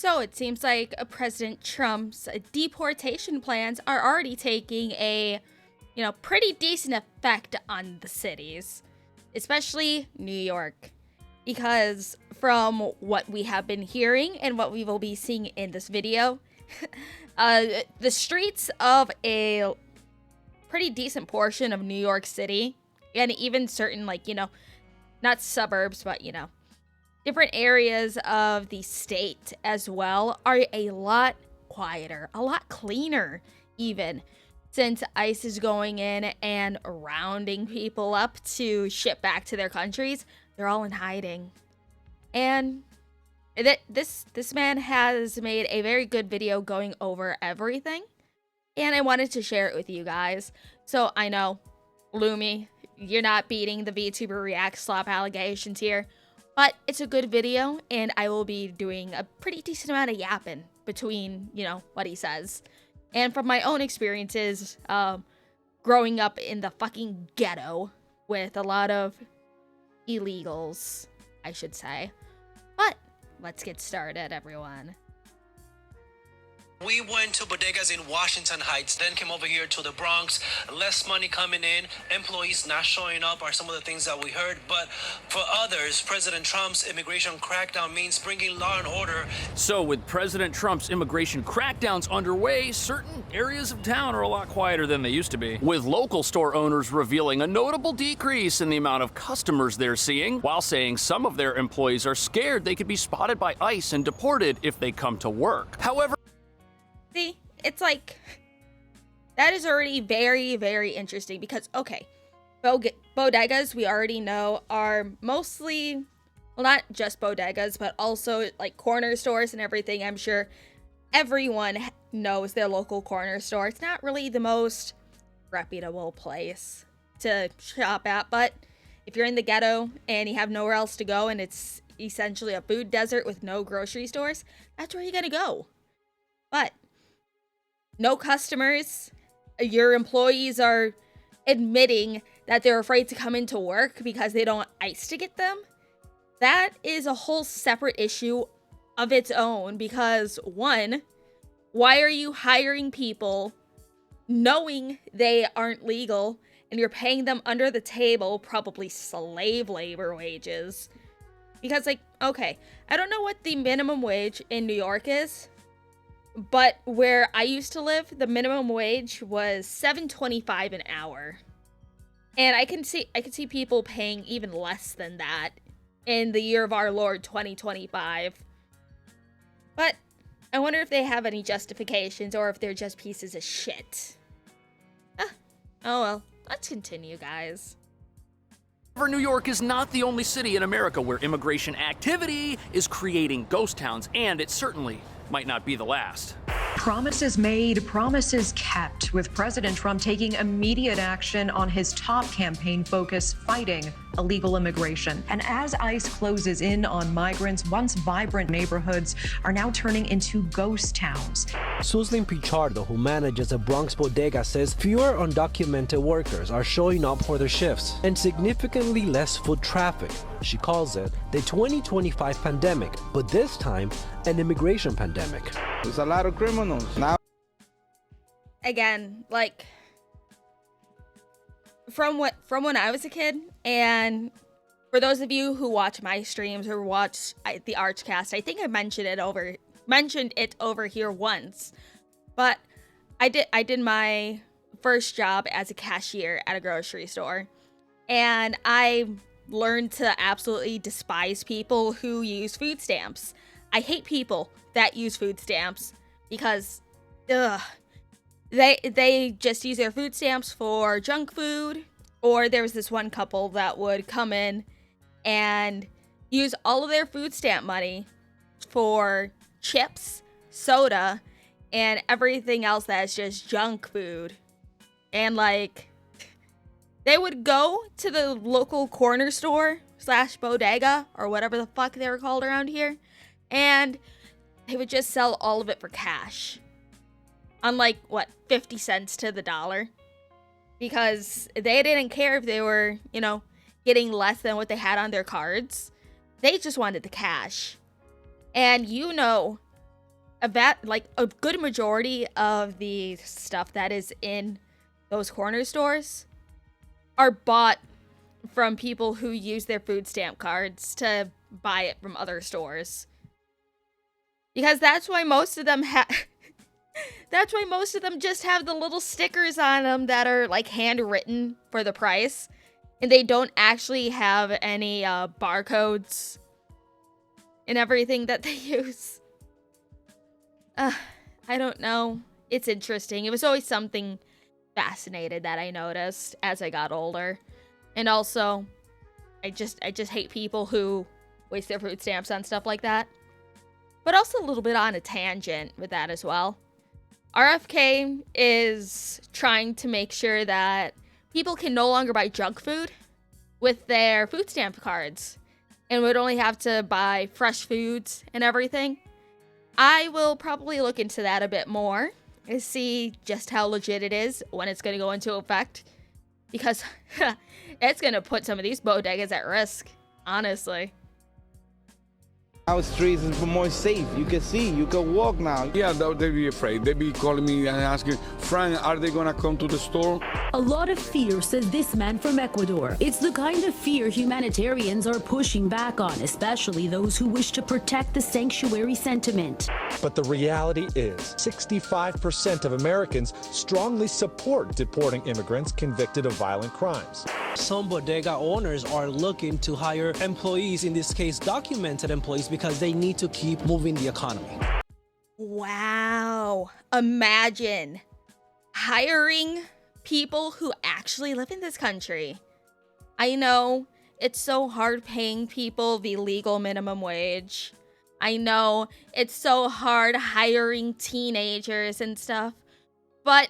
So it seems like President Trump's deportation plans are already taking a, pretty decent effect on the cities, especially New York. Because from what we have been hearing and what we will be seeing in this video, the streets of a pretty decent portion of New York City, and even certain, not suburbs, but, different areas of the state as well, are a lot quieter, a lot cleaner, even, since ICE is going in and rounding people up to ship back to their countries. They're all in hiding. And this man has made a very good video going over everything, and I wanted to share it with you guys. So I know, Lumi, you're not beating the VTuber React slop allegations here, but it's a good video, and I will be doing a pretty decent amount of yapping between, what he says. And from my own experiences, growing up in the fucking ghetto with a lot of illegals, I should say. But let's get started, everyone. We went to bodegas in Washington Heights, then came over here to the Bronx. Less money coming in, employees not showing up are some of the things that we heard. But for others, President Trump's immigration crackdown means bringing law and order. So with President Trump's immigration crackdowns underway, certain areas of town are a lot quieter than they used to be, with local store owners revealing a notable decrease in the amount of customers they're seeing, while saying some of their employees are scared they could be spotted by ICE and deported if they come to work. However, see, it's like, that is already very, very interesting because, okay, bodegas, we already know, are mostly, well, not just bodegas, but also like corner stores and everything. I'm sure everyone knows their local corner store. It's not really the most reputable place to shop at, but if you're in the ghetto and you have nowhere else to go and it's essentially a food desert with no grocery stores, that's where you're gonna go. But no customers, your employees are admitting that they're afraid to come into work because they don't want ICE to get them. That is a whole separate issue of its own because, one, why are you hiring people knowing they aren't legal and you're paying them under the table, probably slave labor wages? Because, okay, I don't know what the minimum wage in New York is, but where I used to live, the minimum wage was $7.25 an hour. And I can see people paying even less than that in the year of our Lord 2025. But I wonder if they have any justifications or if they're just pieces of shit. Oh well, let's continue, guys. New York is not the only city in America where immigration activity is creating ghost towns, and it certainly might not be the last. Promises made, promises kept, with President Trump taking immediate action on his top campaign focus, fighting illegal immigration. And as ICE closes in on migrants, once vibrant neighborhoods are now turning into ghost towns. Suslin Pichardo, who manages a Bronx bodega, says fewer undocumented workers are showing up for their shifts and significantly less foot traffic. She calls it the 2025 pandemic, but this time an immigration pandemic. There's a lot of criminals now. Again, from when I was a kid, and for those of you who watch my streams or watch the ArchCast, I think I mentioned it over here once, but I did my first job as a cashier at a grocery store, and I learned to absolutely despise people who use food stamps. I hate people that use food stamps because, they just use their food stamps for junk food. Or there was this one couple that would come in and use all of their food stamp money for chips, soda, and everything else that's just junk food. And they would go to the local corner store / bodega or whatever the fuck they were called around here, and they would just sell all of it for cash. On 50 cents to the dollar. Because they didn't care if they were, getting less than what they had on their cards. They just wanted the cash. And a good majority of the stuff that is in those corner stores are bought from people who use their food stamp cards to buy it from other stores. Because that's why most of them just have the little stickers on them that are like handwritten for the price, and they don't actually have any barcodes and everything that they use. I don't know. It's interesting. It was always something fascinated that I noticed as I got older. And also, I just hate people who waste their food stamps on stuff like that. But also a little bit on a tangent with that as well. RFK is trying to make sure that people can no longer buy junk food with their food stamp cards and would only have to buy fresh foods and everything. I will probably look into that a bit more and see just how legit it is when it's going to go into effect. Because it's going to put some of these bodegas at risk, honestly. Our streets is more safe. You can see, you can walk now. Yeah, they be afraid. They be calling me and asking, Frank, are they gonna come to the store? A lot of fear, says this man from Ecuador. It's the kind of fear humanitarians are pushing back on, especially those who wish to protect the sanctuary sentiment. But the reality is, 65% of Americans strongly support deporting immigrants convicted of violent crimes. Some bodega owners are looking to hire employees, in this case documented employees, because they need to keep moving the economy. Wow. Imagine hiring people who actually live in this country. I know it's so hard paying people the legal minimum wage. I know it's so hard hiring teenagers and stuff. But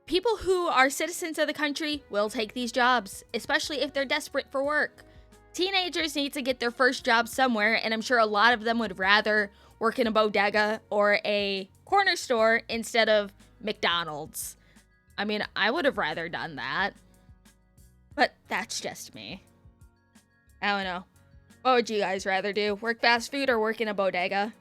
people who are citizens of the country will take these jobs, especially if they're desperate for work. Teenagers need to get their first job somewhere, and I'm sure a lot of them would rather work in a bodega or a corner store instead of McDonald's. I mean, I would have rather done that. But that's just me. I don't know. What would you guys rather do? Work fast food or work in a bodega?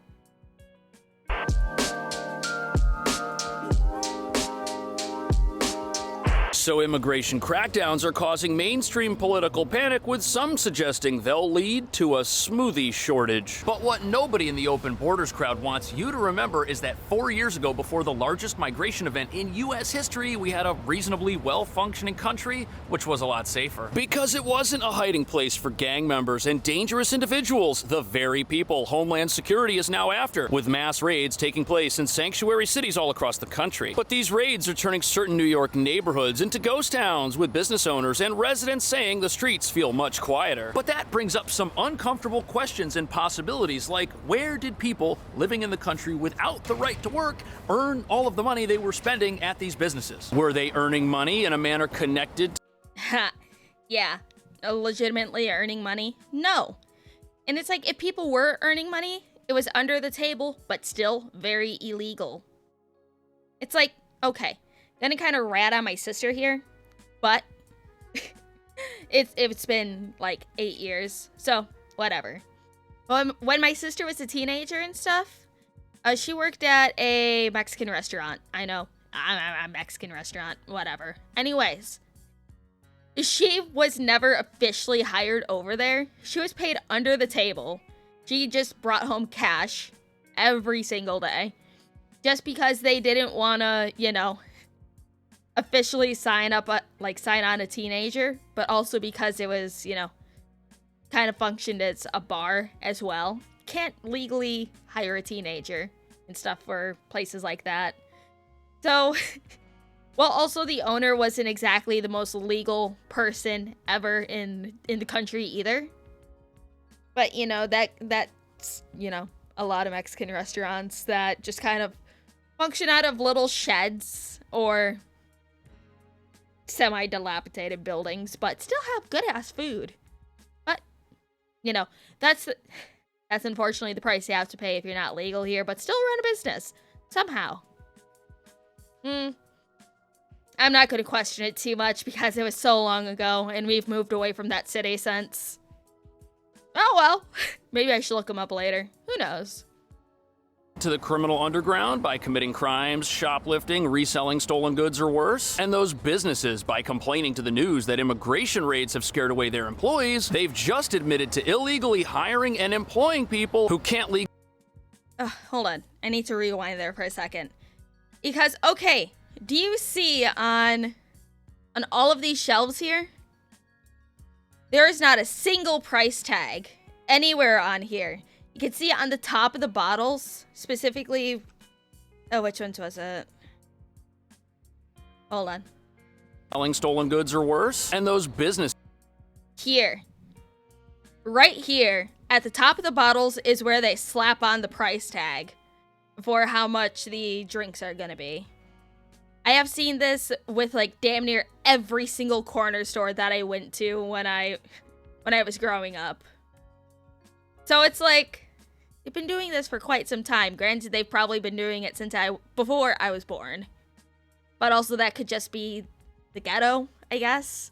So immigration crackdowns are causing mainstream political panic, with some suggesting they'll lead to a smoothie shortage. But what nobody in the open borders crowd wants you to remember is that 4 years ago, before the largest migration event in U.S. history, we had a reasonably well-functioning country, which was a lot safer. Because it wasn't a hiding place for gang members and dangerous individuals, the very people Homeland Security is now after, with mass raids taking place in sanctuary cities all across the country. But these raids are turning certain New York neighborhoods into ghost towns, with business owners and residents saying the streets feel much quieter. But that brings up some uncomfortable questions and possibilities, like where did people living in the country without the right to work earn all of the money they were spending at these businesses? Were they earning money in a manner connected? Yeah, legitimately earning money? No. And it's like, if people were earning money, it was under the table, but still very illegal. It's like, okay, gonna kind of rat on my sister here, but it's been like 8 years, so whatever. When my sister was a teenager and stuff, she worked at a Mexican restaurant. I know, a Mexican restaurant, whatever. Anyways, she was never officially hired over there. She was paid under the table. She just brought home cash every single day, just because they didn't want to, you know, officially sign on a teenager, but also because it was, you know, kind of functioned as a bar as well. Can't legally hire a teenager and stuff for places like that. So, well, also the owner wasn't exactly the most legal person ever in the country either. But, you know, that's, you know, a lot of Mexican restaurants that just kind of function out of little sheds or semi-dilapidated buildings, but still have good-ass food. But, you know, that's unfortunately the price you have to pay if you're not legal here, but still run a business. Somehow. I'm not going to question it too much because it was so long ago, and we've moved away from that city since. Oh well. Maybe I should look them up later. Who knows? to the criminal underground by committing crimes, shoplifting, reselling stolen goods, or worse. And those businesses by complaining to the news that immigration raids have scared away their employees, they've just admitted to illegally hiring and employing people who can't legally. Hold on. I need to rewind there for a second. Because, okay, do you see on all of these shelves here? There is not a single price tag anywhere on here. You can see it on the top of the bottles, specifically. Oh, which ones was it? Hold on. Selling stolen goods or worse. And those businesses. Here. Right here, at the top of the bottles is where they slap on the price tag for how much the drinks are gonna be. I have seen this with like damn near every single corner store that I went to when I was growing up. So it's like they've been doing this for quite some time. Granted, they've probably been doing it since before I was born. But also that could just be the ghetto, I guess.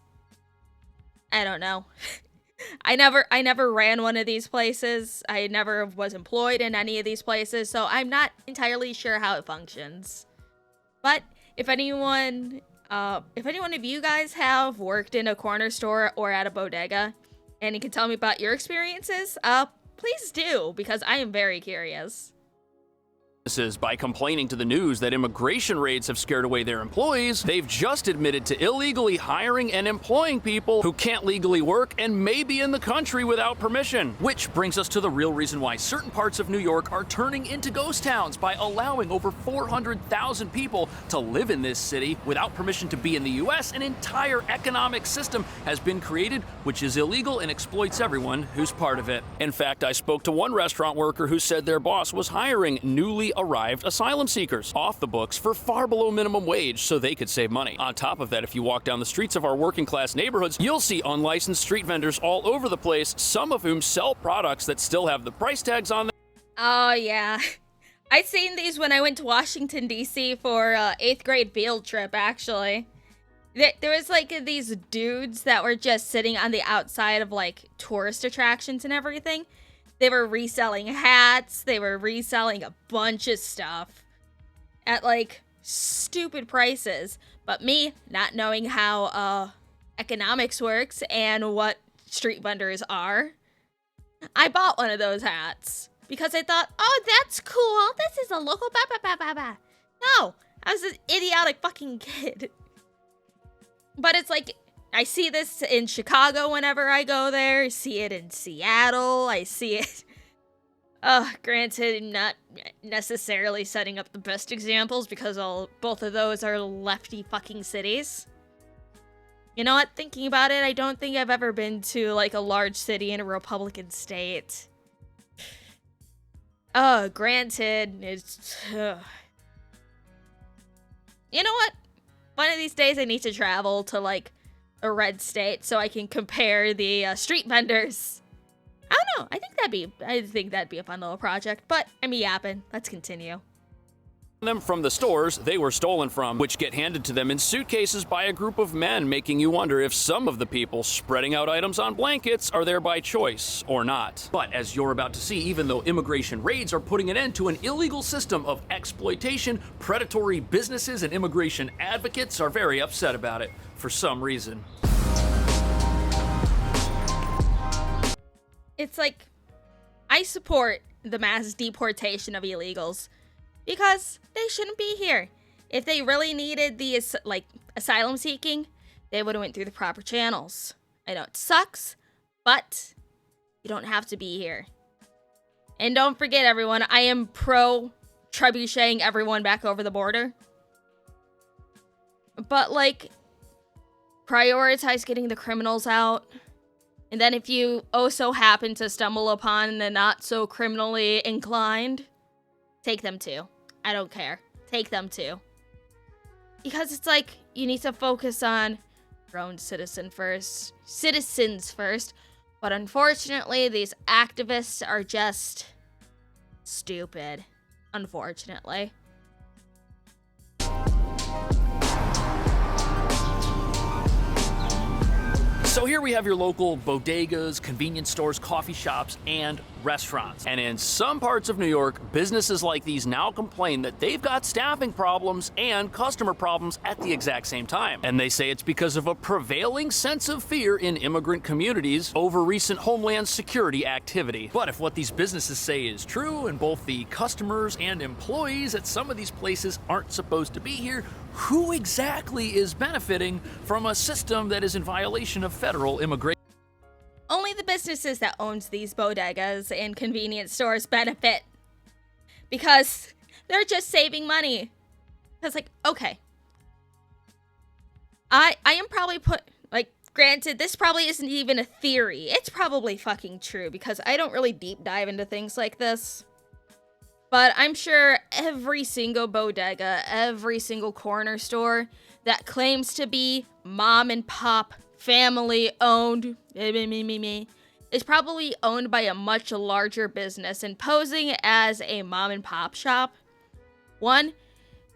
I don't know. I never ran one of these places. I never was employed in any of these places, so I'm not entirely sure how it functions. But if anyone of you guys have worked in a corner store or at a bodega, and you can tell me about your experiences, please do, because I am very curious. By complaining to the news that immigration raids have scared away their employees, they've just admitted to illegally hiring and employing people who can't legally work and may be in the country without permission. Which brings us to the real reason why certain parts of New York are turning into ghost towns by allowing over 400,000 people to live in this city without permission to be in the US. An entire economic system has been created which is illegal and exploits everyone who's part of it. In fact, I spoke to one restaurant worker who said their boss was hiring newly arrived asylum seekers off the books for far below minimum wage so they could save money. On top of that, if you walk down the streets of our working class neighborhoods, you'll see unlicensed street vendors all over the place, some of whom sell products that still have the price tags on them. Oh yeah. I seen these when I went to Washington, D.C. for 8th grade field trip, actually. There was like these dudes that were just sitting on the outside of like tourist attractions and everything. They were reselling hats. They were reselling a bunch of stuff at like stupid prices. But me, not knowing how economics works and what street vendors are, I bought one of those hats because I thought, oh, that's cool. This is a local No, I was an idiotic fucking kid. But it's like, I see this in Chicago whenever I go there. I see it in Seattle. I see it. Granted, not necessarily setting up the best examples because both of those are lefty fucking cities. You know what? Thinking about it, I don't think I've ever been to like a large city in a Republican state. Granted, it's. You know what? One of these days I need to travel to like a red state so I can compare the street vendors. I don't know. I think that'd be a fun little project. But I'm yapping. Let's continue. Them from the stores they were stolen from, which get handed to them in suitcases by a group of men, making you wonder if some of the people spreading out items on blankets are there by choice or not. But as you're about to see, even though immigration raids are putting an end to an illegal system of exploitation, predatory businesses and immigration advocates are very upset about it for some reason. It's like, I support the mass deportation of illegals because they shouldn't be here. If they really needed the asylum seeking, they would have went through the proper channels. I know it sucks, but you don't have to be here. And don't forget, everyone, I am pro trebucheting everyone back over the border. But like, prioritize getting the criminals out. And then if you also happen to stumble upon the not so criminally inclined, take them too. I don't care. Take them too. Because it's like, you need to focus on your own citizens first. But unfortunately, these activists are just stupid. Unfortunately. So here we have your local bodegas, convenience stores, coffee shops, and restaurants. And in some parts of New York, businesses like these now complain that they've got staffing problems and customer problems at the exact same time. And they say it's because of a prevailing sense of fear in immigrant communities over recent Homeland Security activity. But if what these businesses say is true, and both the customers and employees at some of these places aren't supposed to be here, who exactly is benefiting from a system that is in violation of federal immigration? Only the businesses that owns these bodegas and convenience stores benefit. Because they're just saving money. It's like, okay. I am probably granted, this probably isn't even a theory. It's probably fucking true because I don't really deep dive into things like this. But I'm sure every single bodega, every single corner store that claims to be mom and pop, family owned, is probably owned by a much larger business and posing as a mom and pop shop. One,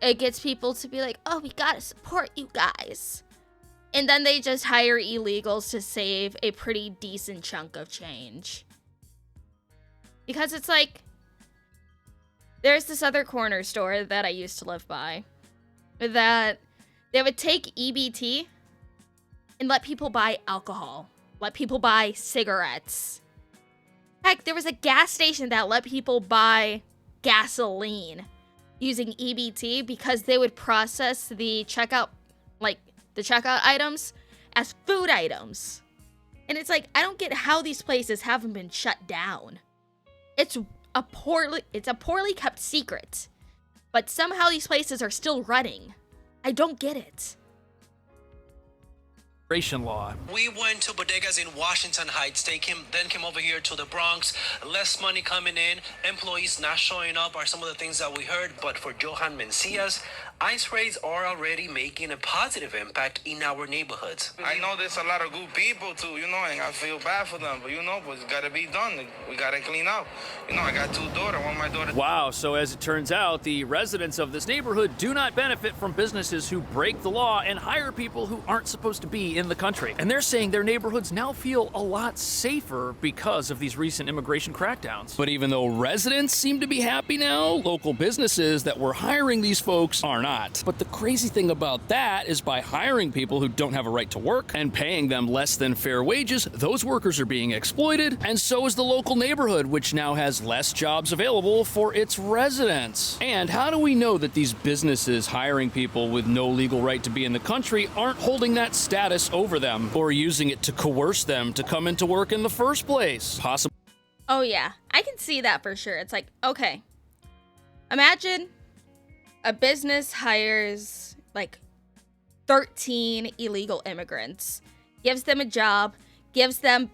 it gets people to be like, oh, we gotta support you guys. And then they just hire illegals to save a pretty decent chunk of change. Because it's like, there's this other corner store that I used to live by that they would take EBT and let people buy alcohol, let people buy cigarettes. Heck, there was a gas station that let people buy gasoline using EBT because they would process the checkout items as food items. And it's like, I don't get how these places haven't been shut down. It's a poorly kept secret, but somehow these places are still running. I don't get it. Law. We went to bodegas in Washington Heights. They then came over here to the Bronx. Less money coming in. Employees not showing up are some of the things that we heard. But for Johan Mencias, ICE raids are already making a positive impact in our neighborhoods. I know there's a lot of good people too, and I feel bad for them, but it's got to be done. We got to clean up. I got two daughters. One of my daughters. Wow, so as it turns out, the residents of this neighborhood do not benefit from businesses who break the law and hire people who aren't supposed to be in the country. And they're saying their neighborhoods now feel a lot safer because of these recent immigration crackdowns. But even though residents seem to be happy now, local businesses that were hiring these folks are not. But the crazy thing about that is by hiring people who don't have a right to work and paying them less than fair wages, those workers are being exploited, and so is the local neighborhood, which now has less jobs available for its residents. And how do we know that these businesses hiring people with no legal right to be in the country aren't holding that status over them or using it to coerce them to come into work in the first place? Possibly. Oh yeah, I can see that for sure. It's like, okay, imagine a business hires 13 illegal immigrants, gives them a job, gives them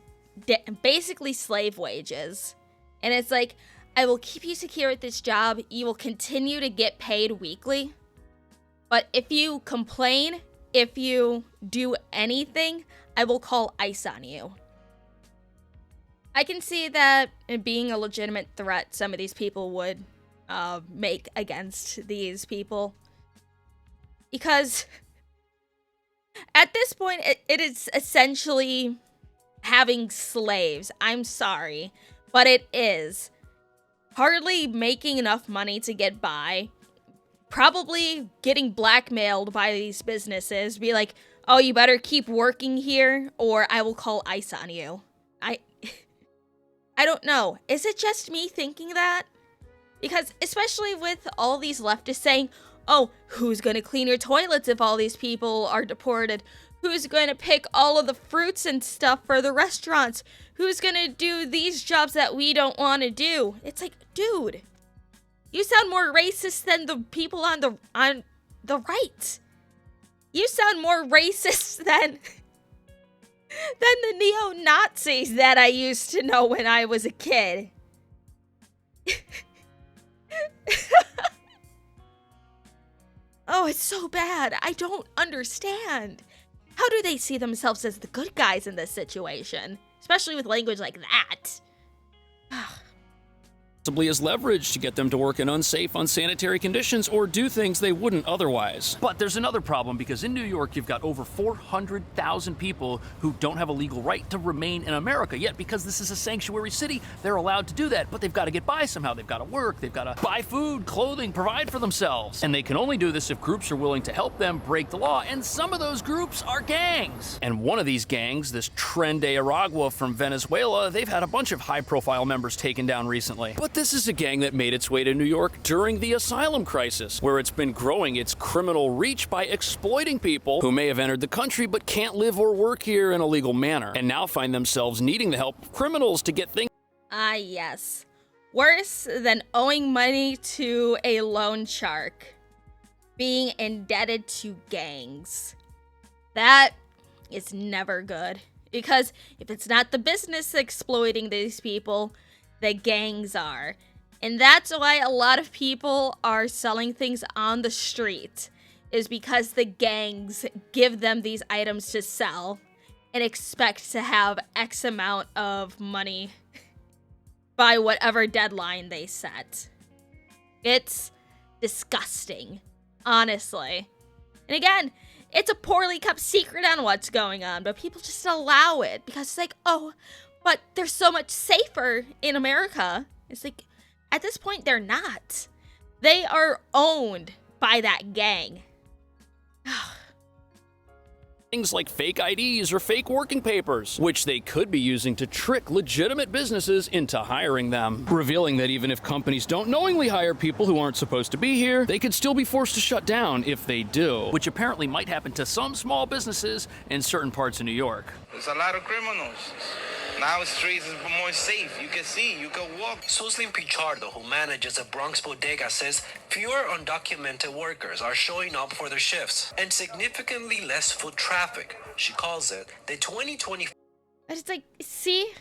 basically slave wages. And it's like, I will keep you secure at this job. You will continue to get paid weekly. But if you complain, if you do anything, I will call ICE on you. I can see that being a legitimate threat some of these people would make against these people. Because at this point, it is essentially having slaves. I'm sorry, but it is. Hardly making enough money to get by. Probably getting blackmailed by these businesses. Be like, oh, you better keep working here or I will call ICE on you. I don't know. Is it just me thinking that? Because especially with all these leftists saying, oh, who's going to clean your toilets if all these people are deported? Who's going to pick all of the fruits and stuff for the restaurants? Who's going to do these jobs that we don't want to do? It's like, dude, you sound more racist than the people on the right. You sound more racist than the neo-Nazis that I used to know when I was a kid. Oh, it's so bad. I don't understand. How do they see themselves as the good guys in this situation? Especially with language like that. possibly as leverage to get them to work in unsafe, unsanitary conditions or do things they wouldn't otherwise. But there's another problem, because in New York you've got over 400,000 people who don't have a legal right to remain in America. Yet because this is a sanctuary city, they're allowed to do that, but they've got to get by somehow. They've got to work, they've got to buy food, clothing, provide for themselves. And they can only do this if groups are willing to help them break the law, and some of those groups are gangs. And one of these gangs, this Tren de Aragua from Venezuela, they've had a bunch of high-profile members taken down recently. But this is a gang that made its way to New York during the asylum crisis, where it's been growing its criminal reach by exploiting people who may have entered the country but can't live or work here in a legal manner, and now find themselves needing the help of criminals to get things. Ah, yes. Worse than owing money to a loan shark. Being indebted to gangs. That is never good. Because if it's not the business exploiting these people, the gangs are. And that's why a lot of people are selling things on the street, is because the gangs give them these items to sell and expect to have X amount of money by whatever deadline they set. It's disgusting, honestly. And again, it's a poorly kept secret on what's going on, but people just allow it because it's like, oh, but they're so much safer in America. It's like, at this point, they're not. They are owned by that gang. Things like fake IDs or fake working papers, which they could be using to trick legitimate businesses into hiring them, revealing that even if companies don't knowingly hire people who aren't supposed to be here, they could still be forced to shut down if they do, which apparently might happen to some small businesses in certain parts of New York. There's a lot of criminals. Now the streets is more safe. You can see, you can walk. Susan Pichardo, who manages a Bronx bodega, says fewer undocumented workers are showing up for their shifts and significantly less foot traffic. She calls it the 2020. But it's like, see?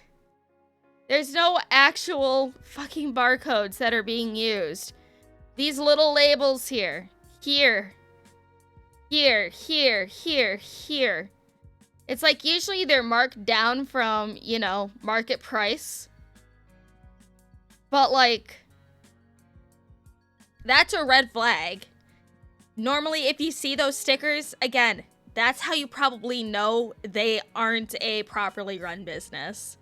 There's no actual fucking barcodes that are being used. These little labels here. Here. Here, here, here, here. It's like usually they're marked down from, you know, market price. But like, that's a red flag. Normally, if you see those stickers, again, that's how you probably know they aren't a properly run business.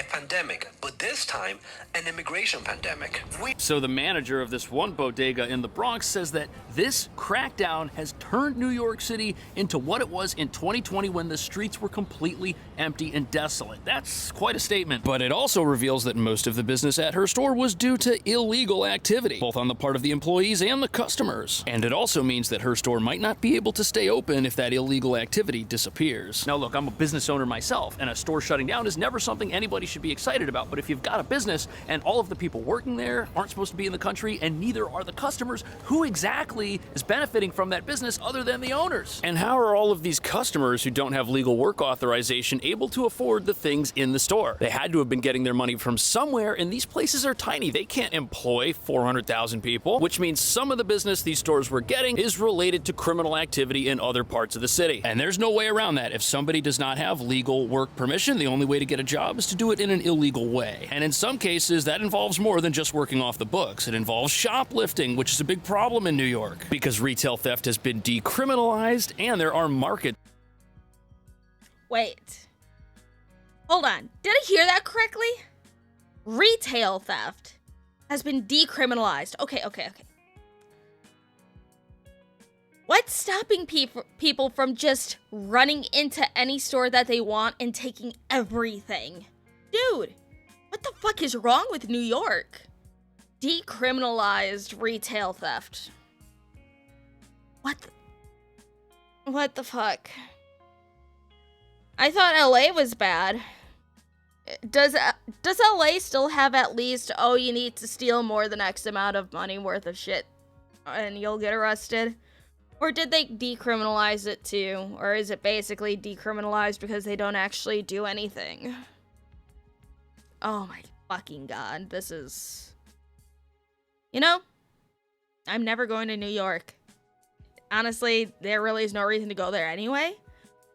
Pandemic, but this time an immigration pandemic. So the manager of this one bodega in the Bronx says that this crackdown has turned New York City into what it was in 2020 when the streets were completely empty and desolate. That's quite a statement. But it also reveals that most of the business at her store was due to illegal activity, both on the part of the employees and the customers. And it also means that her store might not be able to stay open if that illegal activity disappears. Now look, I'm a business owner myself, and a store shutting down is never something anybody should be excited about. But if you've got a business and all of the people working there aren't supposed to be in the country and neither are the customers, who exactly is benefiting from that business other than the owners? And how are all of these customers who don't have legal work authorization able to afford the things in the store? They had to have been getting their money from somewhere, and these places are tiny. They can't employ 400,000 people, which means some of the business these stores were getting is related to criminal activity in other parts of the city. And there's no way around that. If somebody does not have legal work permission, the only way to get a job is to do it in an illegal way. And in some cases, that involves more than just working off the books. It involves shoplifting, which is a big problem in New York because retail theft has been decriminalized and there are market. Wait. Hold on. Did I hear that correctly? Retail theft has been decriminalized. Okay. What's stopping people from just running into any store that they want and taking everything? Dude, what the fuck is wrong with New York? Decriminalized retail theft. What the fuck? I thought LA was bad. Does LA still have at least, oh, you need to steal more than X amount of money worth of shit and you'll get arrested? Or did they decriminalize it too? Or is it basically decriminalized because they don't actually do anything? Oh my fucking god, this is... You know, I'm never going to New York. Honestly, there really is no reason to go there anyway,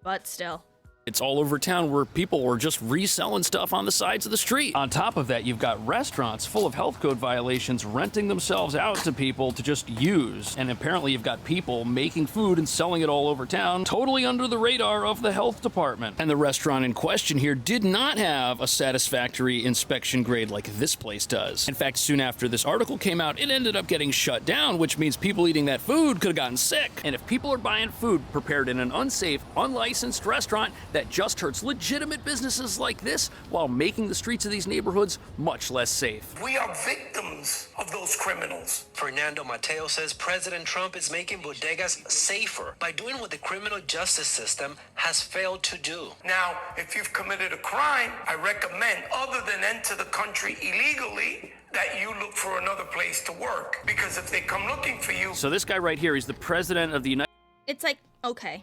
but still. It's all over town where people were just reselling stuff on the sides of the street. On top of that, you've got restaurants full of health code violations renting themselves out to people to just use. And apparently you've got people making food and selling it all over town, totally under the radar of the health department. And the restaurant in question here did not have a satisfactory inspection grade like this place does. In fact, soon after this article came out, it ended up getting shut down, which means people eating that food could have gotten sick. And if people are buying food prepared in an unsafe, unlicensed restaurant, that just hurts legitimate businesses like this while making the streets of these neighborhoods much less safe. We are victims of those criminals. Fernando Mateo says President Trump is making bodegas safer by doing what the criminal justice system has failed to do. Now, if you've committed a crime, I recommend, other than enter the country illegally, that you look for another place to work. Because if they come looking for you... So this guy right here, he's the president of the United... It's like, okay.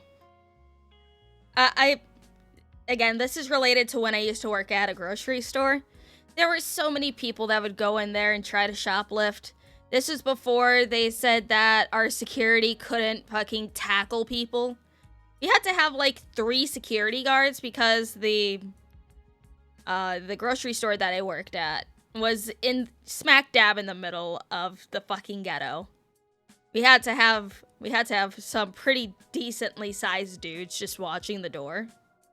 Again, this is related to when I used to work at a grocery store. There were so many people that would go in there and try to shoplift. This was before they said that our security couldn't fucking tackle people. We had to have like 3 security guards because the grocery store that I worked at was in smack dab in the middle of the fucking ghetto. We had to have some pretty decently sized dudes just watching the door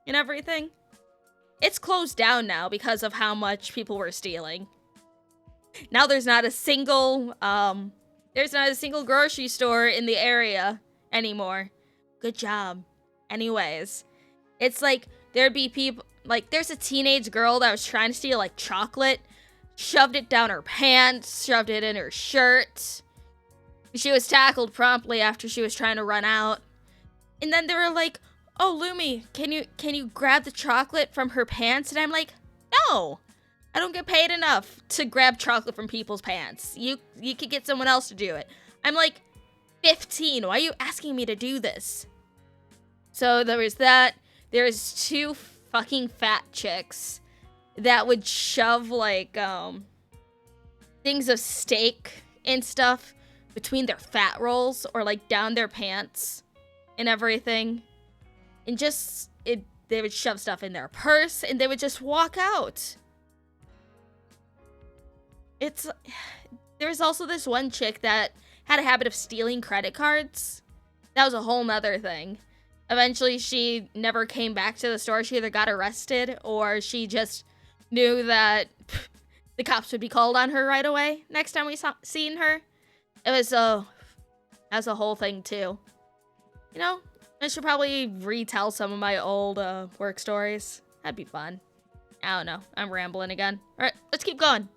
and everything. It's closed down now because of how much people were stealing. Now there's not a single grocery store in the area anymore. Good job. Anyways, it's like there'd be people, like there's a teenage girl that was trying to steal like chocolate, shoved it down her pants, shoved it in her shirt. She was tackled promptly after she was trying to run out. And then they were like, "Oh, Lumi, can you grab the chocolate from her pants?" And I'm like, "No, I don't get paid enough to grab chocolate from people's pants. You could get someone else to do it." I'm like 15. Why are you asking me to do this? So there was that. There's 2 fucking fat chicks that would shove like things of steak and stuff between their fat rolls or like down their pants and everything. And they would shove stuff in their purse and they would just walk out. There was also this one chick that had a habit of stealing credit cards. That was a whole nother thing. Eventually, she never came back to the store. She either got arrested or she just knew that the cops would be called on her right away next time we seen her. That's a whole thing too. You know, I should probably retell some of my old work stories. That'd be fun. I don't know. I'm rambling again. All right, let's keep going.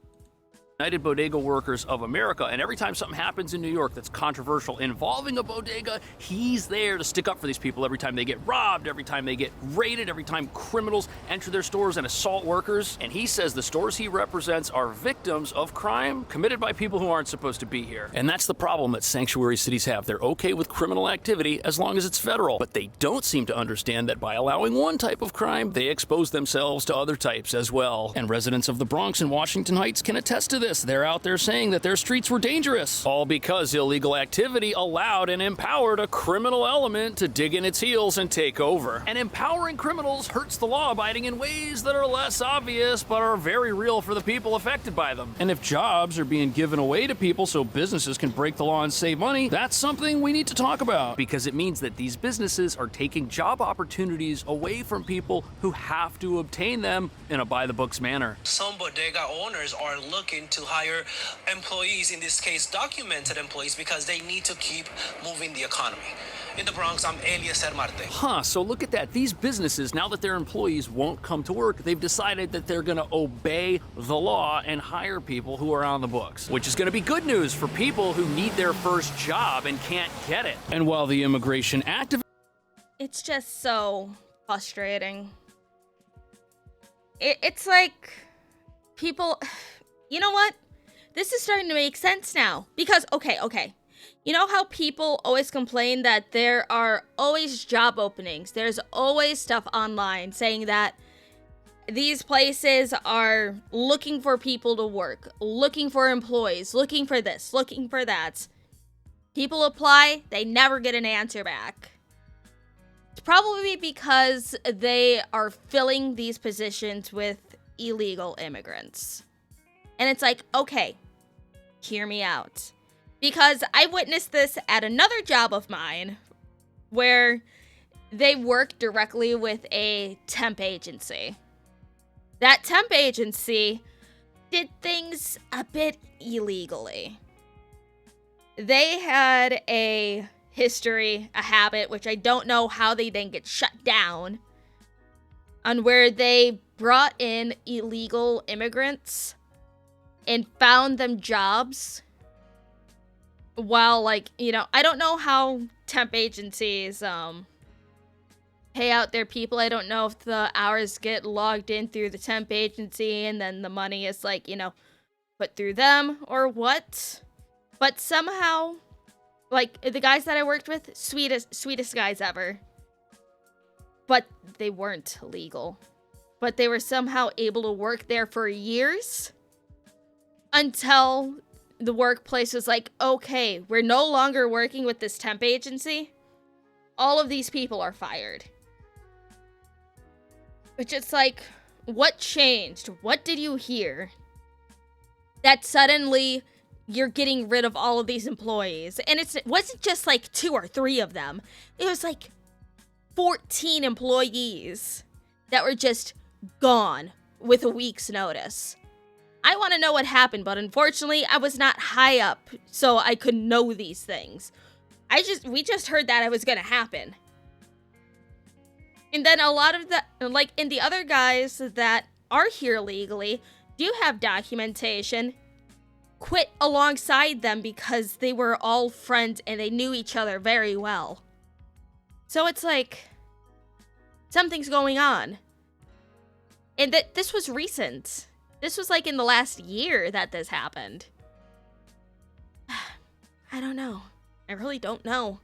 United Bodega Workers of America, and every time something happens in New York that's controversial involving a bodega, he's there to stick up for these people every time they get robbed, every time they get raided, every time criminals enter their stores and assault workers. And he says the stores he represents are victims of crime committed by people who aren't supposed to be here. And that's the problem that sanctuary cities have. They're okay with criminal activity as long as it's federal, but they don't seem to understand that by allowing one type of crime, they expose themselves to other types as well. And residents of the Bronx and Washington Heights can attest to this. They're out there saying that their streets were dangerous, all because illegal activity allowed and empowered a criminal element to dig in its heels and take over. And empowering criminals hurts the law-abiding in ways that are less obvious but are very real for the people affected by them. And if jobs are being given away to people so businesses can break the law and save money, that's something we need to talk about, because it means that these businesses are taking job opportunities away from people who have to obtain them in a by-the-books manner. Some bodega owners are looking to hire employees, in this case documented employees, because they need to keep moving the economy. In the Bronx, I'm Eliezer Marte. So look at that. These businesses, now that their employees won't come to work, they've decided that they're going to obey the law and hire people who are on the books, which is going to be good news for people who need their first job and can't get it. And while the immigration activists... It's just so frustrating. It's like people... You know what? This is starting to make sense now. Because, okay. You know how people always complain that there are always job openings? There's always stuff online saying that these places are looking for people to work, looking for employees, looking for this, looking for that. People apply, they never get an answer back. It's probably because they are filling these positions with illegal immigrants. And it's like, okay, hear me out. Because I witnessed this at another job of mine where they work directly with a temp agency. That temp agency did things a bit illegally. They had a history, a habit, which I don't know how they didn't get shut down, on where they brought in illegal immigrants and found them jobs while, like, you know, I don't know how temp agencies pay out their people. I don't know if the hours get logged in through the temp agency and then the money is, like, you know, put through them or what. But somehow, like, the guys that I worked with, sweetest guys ever. But they weren't legal. But they were somehow able to work there for years until the workplace was like, okay, we're no longer working with this temp agency. All of these people are fired. Which it's like, what changed? What did you hear? That suddenly you're getting rid of all of these employees. And it wasn't just like 2 or 3 of them. It was like 14 employees that were just gone with a week's notice. I want to know what happened, but unfortunately, I was not high up, so I could know these things. We just heard that it was going to happen. And then a lot of the, like, and the other guys that are here legally do have documentation, quit alongside them because they were all friends and they knew each other very well. So it's like, something's going on. And this was recent. This was like in the last year that this happened. I don't know. I really don't know.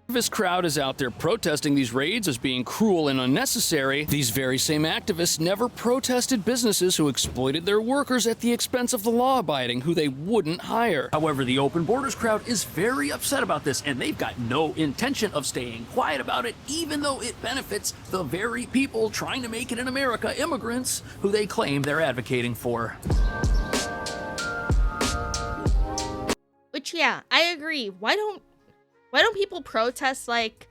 Activist crowd is out there protesting these raids as being cruel and unnecessary. These very same activists never protested businesses who exploited their workers at the expense of the law-abiding who they wouldn't hire. However, the open borders crowd is very upset about this, and they've got no intention of staying quiet about it, even though it benefits the very people trying to make it in America, immigrants, who they claim they're advocating for. Which, yeah, I agree. Why don't people protest, like,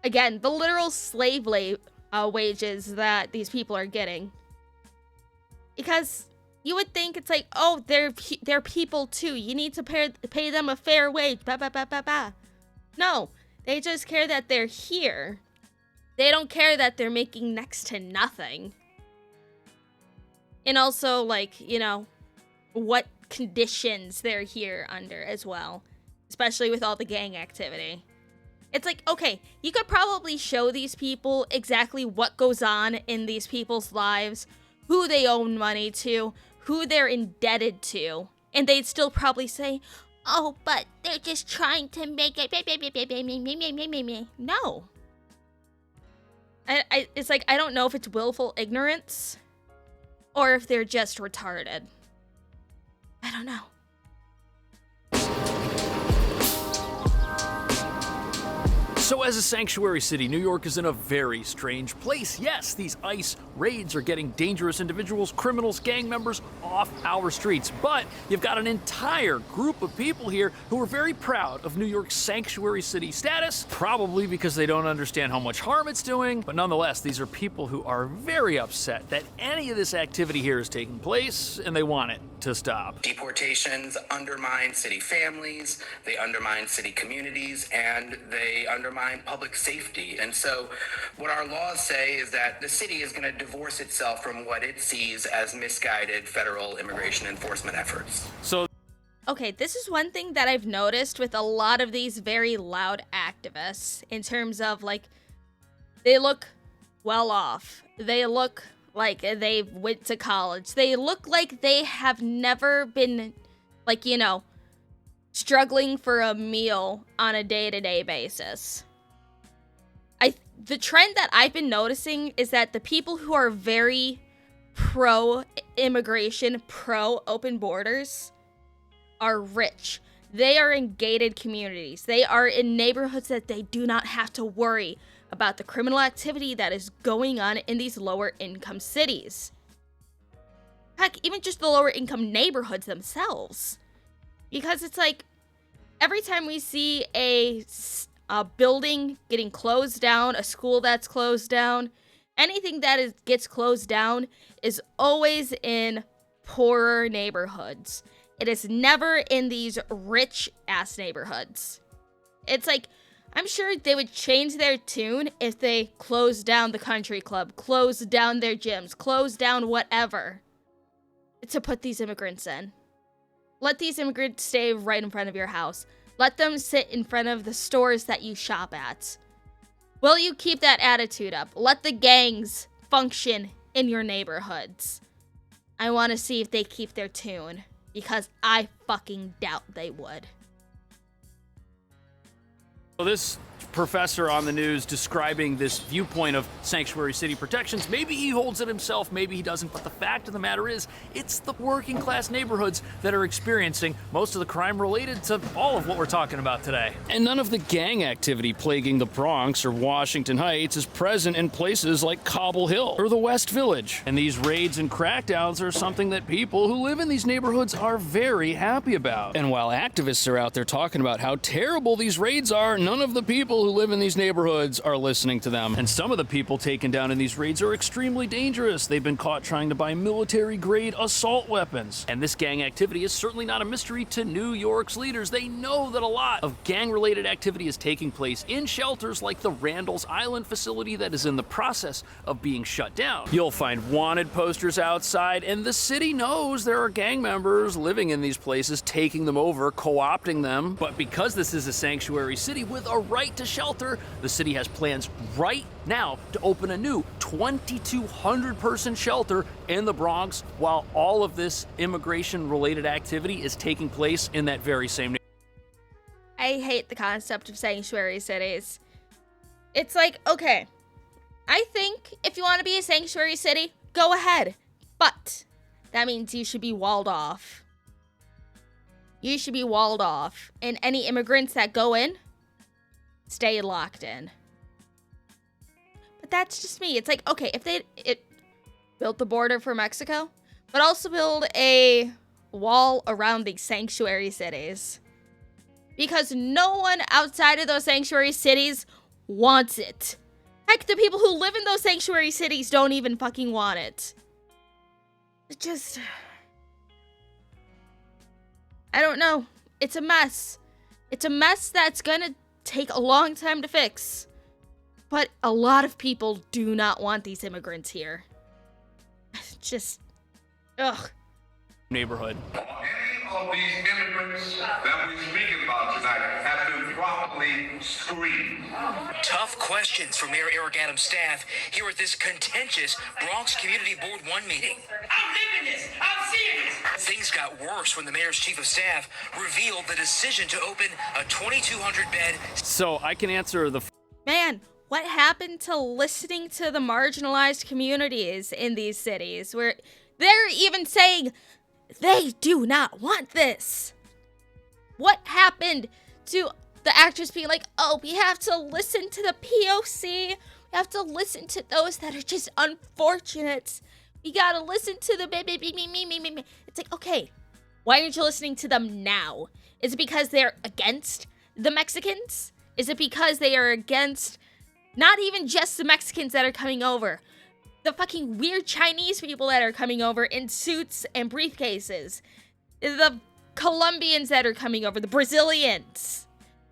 again, the literal slave wages that these people are getting? Because you would think it's like, oh, they're people too. You need to pay them a fair wage. No, they just care that they're here. They don't care that they're making next to nothing. And also, like, you know, what conditions they're here under as well. Especially with all the gang activity. It's like, okay, you could probably show these people exactly what goes on in these people's lives, who they owe money to, who they're indebted to, and they'd still probably say, oh, but they're just trying to make it. No. It's like, I don't know if it's willful ignorance or if they're just retarded. I don't know. So as a sanctuary city, New York is in a very strange place. Yes, these ICE raids are getting dangerous individuals, criminals, gang members off our streets. But you've got an entire group of people here who are very proud of New York's sanctuary city status, probably because they don't understand how much harm it's doing. But nonetheless, these are people who are very upset that any of this activity here is taking place, and they want it to stop. Deportations undermine city families, they undermine city communities, and they undermine public safety. And so what our laws say is that the city is going to divorce itself from what it sees as misguided federal immigration enforcement efforts. Okay, this is one thing that I've noticed with a lot of these very loud activists in terms of, like, they look well off. They look like they went to college. They look like they have never been, like, you know, struggling for a meal on a day-to-day basis. The trend that I've been noticing is that the people who are very pro-immigration, pro-open borders are rich. They are in gated communities. They are in neighborhoods that they do not have to worry about the criminal activity that is going on in these lower income cities. Heck, even just the lower income neighborhoods themselves. Because it's like, every time we see a building getting closed down, a school that's closed down, anything that gets closed down is always in poorer neighborhoods. It is never in these rich-ass neighborhoods. It's like, I'm sure they would change their tune if they closed down the country club, closed down their gyms, closed down whatever, to put these immigrants in. Let these immigrants stay right in front of your house. Let them sit in front of the stores that you shop at. Will you keep that attitude up? Let the gangs function in your neighborhoods. I want to see if they keep their tune, because I fucking doubt they would. Well, this professor on the news describing this viewpoint of sanctuary city protections, maybe he holds it himself, maybe he doesn't, but the fact of the matter is, it's the working class neighborhoods that are experiencing most of the crime related to all of what we're talking about today. And none of the gang activity plaguing the Bronx or Washington Heights is present in places like Cobble Hill or the West Village. And these raids and crackdowns are something that people who live in these neighborhoods are very happy about. And while activists are out there talking about how terrible these raids are, none of the people who live in these neighborhoods are listening to them. And some of the people taken down in these raids are extremely dangerous. They've been caught trying to buy military-grade assault weapons. And this gang activity is certainly not a mystery to New York's leaders. They know that a lot of gang-related activity is taking place in shelters like the Randall's Island facility that is in the process of being shut down. You'll find wanted posters outside, and the city knows there are gang members living in these places, taking them over, co-opting them. But because this is a sanctuary city with a right to shelter, the city has plans right now to open a new 2,200 person shelter in the Bronx while all of this immigration related activity is taking place in that very same neighborhood. I hate the concept of sanctuary cities. It's like, okay, I think if you want to be a sanctuary city, go ahead. But that means you should be walled off. You should be walled off. And any immigrants that go in, stay locked in. But that's just me. It's like, okay, if they built the border for Mexico, but also build a wall around the sanctuary cities. Because no one outside of those sanctuary cities wants it. Heck, the people who live in those sanctuary cities don't even fucking want it. It just... I don't know. It's a mess. It's a mess that's gonna take a long time to fix. But a lot of people do not want these immigrants here. Just... ugh. Neighborhood. All these immigrants that we're speaking about tonight have been properly screened. Tough questions from Mayor Eric Adams' staff here at this contentious Bronx Community Board 1 meeting. I'm living this. I'm seeing this. Things got worse when the mayor's chief of staff revealed the decision to open a 2,200 bed. So I can answer the... Man, what happened to listening to the marginalized communities in these cities where they're even saying they do not want this? What happened to the actors being like, oh, we have to listen to the POC. We have to listen to those that are just unfortunate. We gotta listen to the me. It's like, okay, why aren't you listening to them now? Is it because they're against the Mexicans? Is it because they are against not even just the Mexicans that are coming over, the fucking weird Chinese people that are coming over in suits and briefcases, the Colombians that are coming over, the Brazilians,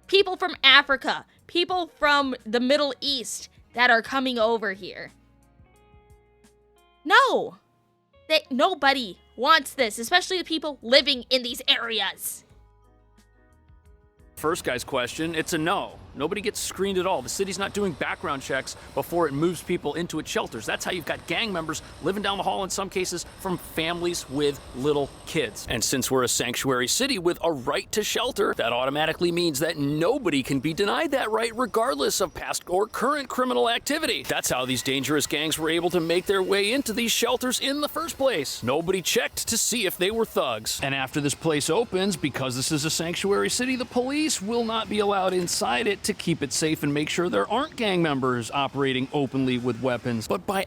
people from Africa, people from the Middle East that are coming over here? No, nobody wants this, especially the people living in these areas. First guy's question, it's a no. Nobody gets screened at all. The city's not doing background checks before it moves people into its shelters. That's how you've got gang members living down the hall in some cases from families with little kids. And since we're a sanctuary city with a right to shelter, that automatically means that nobody can be denied that right regardless of past or current criminal activity. That's how these dangerous gangs were able to make their way into these shelters in the first place. Nobody checked to see if they were thugs. And after this place opens, because this is a sanctuary city, the police will not be allowed inside it to keep it safe and make sure there aren't gang members operating openly with weapons. But by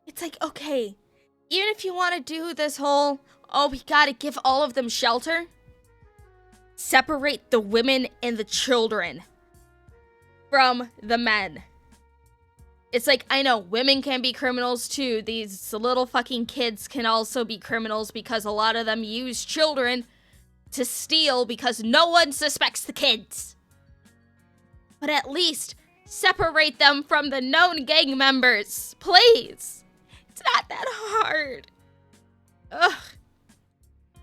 It's like, okay, even if you want to do this whole, oh, we gotta give all of them shelter, separate the women and the children from the men. It's like, I know women can be criminals too. These little fucking kids can also be criminals because a lot of them use children to steal because no one suspects the kids. But at least separate them from the known gang members, please. It's not that hard. Ugh.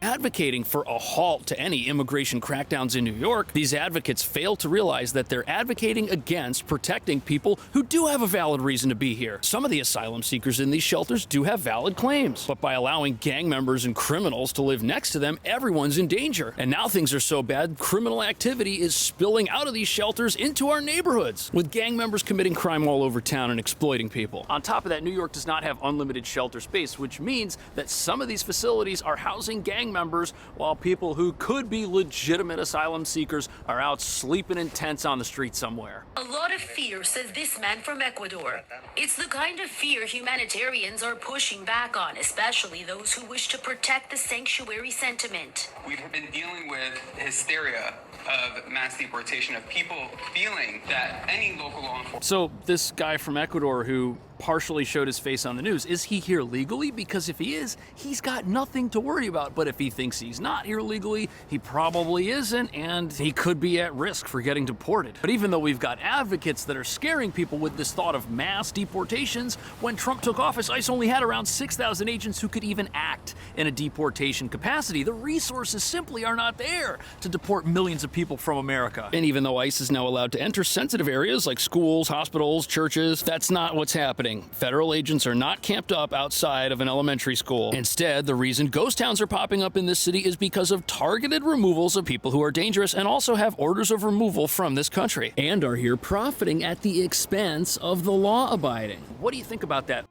advocating for a halt to any immigration crackdowns in New York, these advocates fail to realize that they're advocating against protecting people who do have a valid reason to be here. Some of the asylum seekers in these shelters do have valid claims, but by allowing gang members and criminals to live next to them, everyone's in danger. And now things are so bad, criminal activity is spilling out of these shelters into our neighborhoods, with gang members committing crime all over town and exploiting people. On top of that, New York does not have unlimited shelter space, which means that some of these facilities are housing gang members while people who could be legitimate asylum seekers are out sleeping in tents on the street somewhere. A lot of fear, says this man from Ecuador. It's the kind of fear humanitarians are pushing back on, especially those who wish to protect the sanctuary sentiment. We've been dealing with hysteria of mass deportation, of people feeling that any local law enforcement... So this guy from Ecuador who partially showed his face on the news, is he here legally? Because if he is, he's got nothing to worry about. But if he thinks he's not here legally, he probably isn't, and he could be at risk for getting deported. But even though we've got advocates that are scaring people with this thought of mass deportations, when Trump took office, ICE only had around 6,000 agents who could even act in a deportation capacity. The resources simply are not there to deport millions of people from America. And even though ICE is now allowed to enter sensitive areas like schools, hospitals, churches, that's not what's happening. Federal agents are not camped up outside of an elementary school. Instead, the reason ghost towns are popping up in this city is because of targeted removals of people who are dangerous and also have orders of removal from this country, and are here profiting at the expense of the law-abiding. What do you think about that?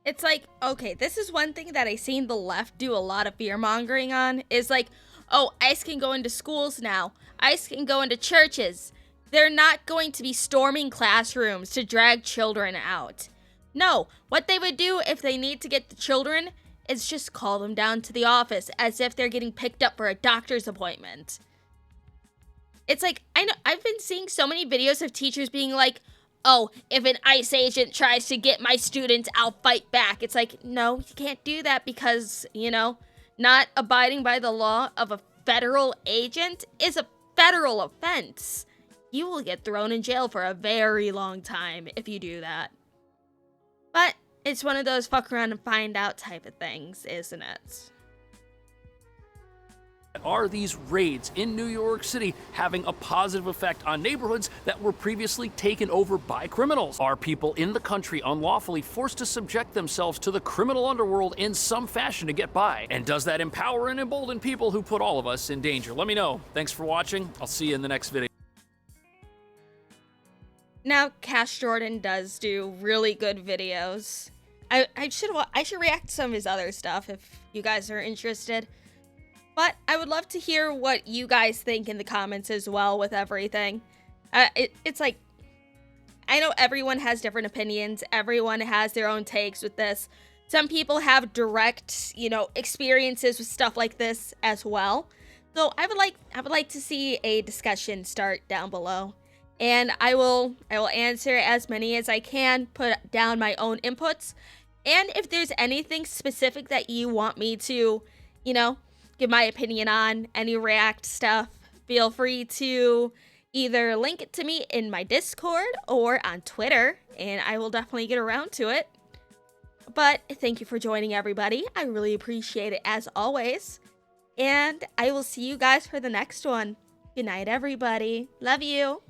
It's like, okay, this is one thing that I seen the left do a lot of fear-mongering on, is like, oh, ICE can go into schools now. ICE can go into churches. They're not going to be storming classrooms to drag children out. No, what they would do if they need to get the children is just call them down to the office as if they're getting picked up for a doctor's appointment. It's like, I know, I've been seeing so many videos of teachers being like, oh, if an ICE agent tries to get my students, I'll fight back. It's like, no, you can't do that because, you know, not abiding by the law of a federal agent is a federal offense. You will get thrown in jail for a very long time if you do that. But it's one of those fuck around and find out type of things, isn't it? Are these raids in New York City having a positive effect on neighborhoods that were previously taken over by criminals? Are people in the country unlawfully forced to subject themselves to the criminal underworld in some fashion to get by? And does that empower and embolden people who put all of us in danger? Let me know. Thanks for watching. I'll see you in the next video. Now, Cash Jordan does do really good videos. I should react to some of his other stuff if you guys are interested. But I would love to hear what you guys think in the comments as well with everything. It's like, I know everyone has different opinions. Everyone has their own takes with this. Some people have direct, experiences with stuff like this as well. So I would like to see a discussion start down below. And I will answer as many as I can, put down my own inputs. And if there's anything specific that you want me to, give my opinion on, any React stuff, feel free to either link it to me in my Discord or on Twitter, and I will definitely get around to it. But thank you for joining, everybody. I really appreciate it as always. And I will see you guys for the next one. Good night, everybody. Love you.